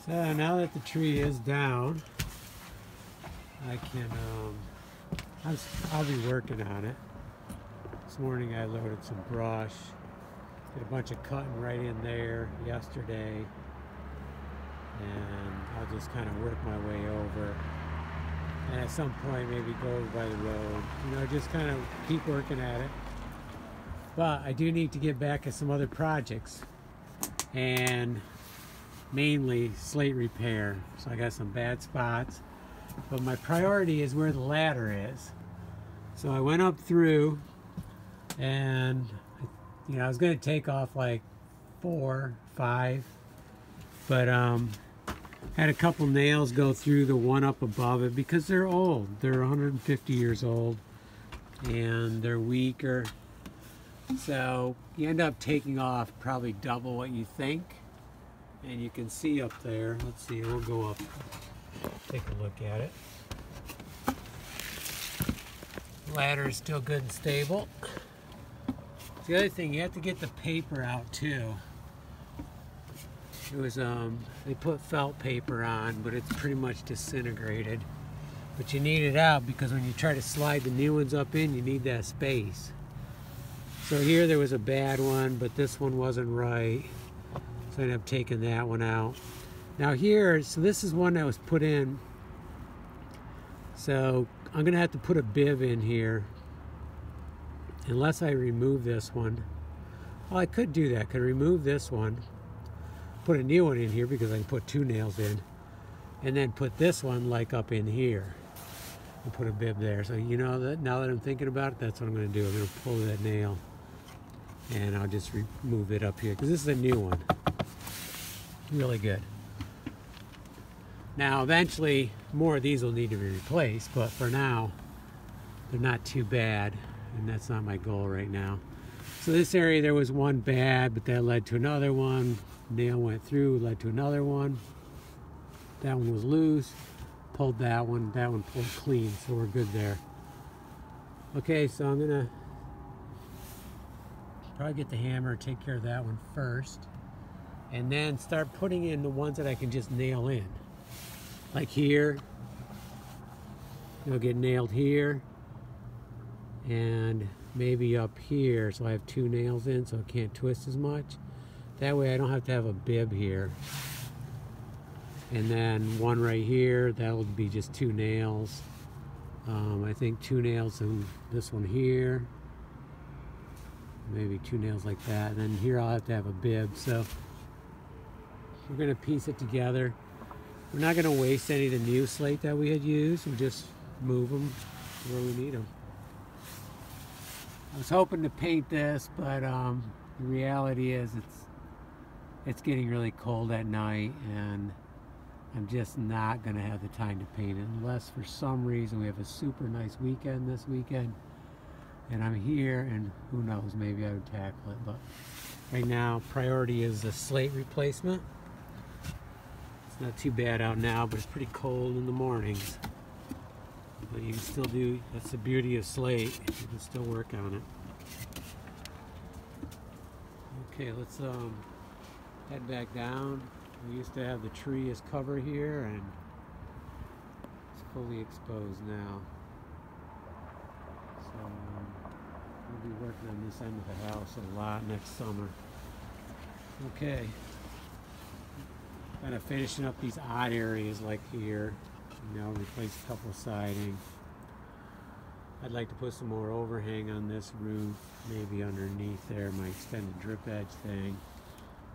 So now that the tree is down, I can, I'll be working on it. This morning I loaded some brush, did a bunch of cutting right in there yesterday, and I'll just kind of work my way over. And at some point maybe go over by the road, you know, just kind of keep working at it. But I do need to get back to some other projects, and mainly slate repair. So I got some bad spots, but my priority is where the ladder is. So I went up through, and you know, I was going to take off like 4, 5, but had a couple nails go through the one up above it because they're old. They're 150 years old and they're weaker. So you end up taking off probably double what you think. And you can see up there, let's see, we'll go up, take a look at it. Ladder is still good and stable. The other thing, you have to get the paper out too. It was, they put felt paper on, but it's pretty much disintegrated. But you need it out because when you try to slide the new ones up in, you need that space. So here there was a bad one, but this one wasn't right. So I ended up taking that one out. Now here, so this is one that was put in. So I'm gonna have to put a bib in here unless I remove this one. Well, I could do that, I could remove this one, put a new one in here because I can put 2 nails in, and then put this one like up in here and put a bib there. So you know that now that I'm thinking about it, that's what I'm gonna do. I'm gonna pull that nail and I'll just remove it up here because this is a new one. Really good. Now eventually more of these will need to be replaced, but for now they're not too bad, and that's not my goal right now. So this area there was one bad, but that led to another one. Nail went through, led to another one. That one was loose, pulled that one pulled clean, so we're good there. Okay, so I'm gonna probably get the hammer, take care of that one first, and then start putting in the ones that I can just nail in. Like here, they'll get nailed here, and maybe up here, so I have 2 nails in so it can't twist as much. That way I don't have to have a bib here. And then one right here, that'll be just 2 nails. I think 2 nails in this one here. Maybe 2 nails like that. And then here I'll have to have a bib. So we're gonna piece it together. We're not gonna waste any of the new slate that we had used. We'll just move them where we need them. I was hoping to paint this, but the reality is it's getting really cold at night, and I'm just not gonna have the time to paint it unless for some reason we have a super nice weekend this weekend and I'm here, and who knows, maybe I would tackle it. But right now priority is the slate replacement. It's not too bad out now, but it's pretty cold in the mornings. But you can still do, that's the beauty of slate, you can still work on it. Okay, let's head back down. We used to have the tree as cover here, and it's fully exposed now. So we'll be working on this end of the house a lot next summer. Okay. Kind of finishing up these odd areas like here. You know, replace a couple siding. I'd like to put some more overhang on this roof, maybe underneath there, my extended drip edge thing.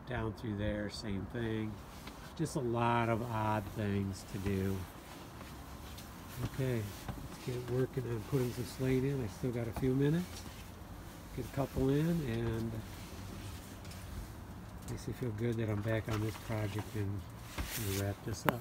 Down through there, same thing. Just a lot of odd things to do. Okay, let's get working on putting some slate in. I still got a few minutes. Get a couple in, and makes me feel good that I'm back on this project and wrap this up.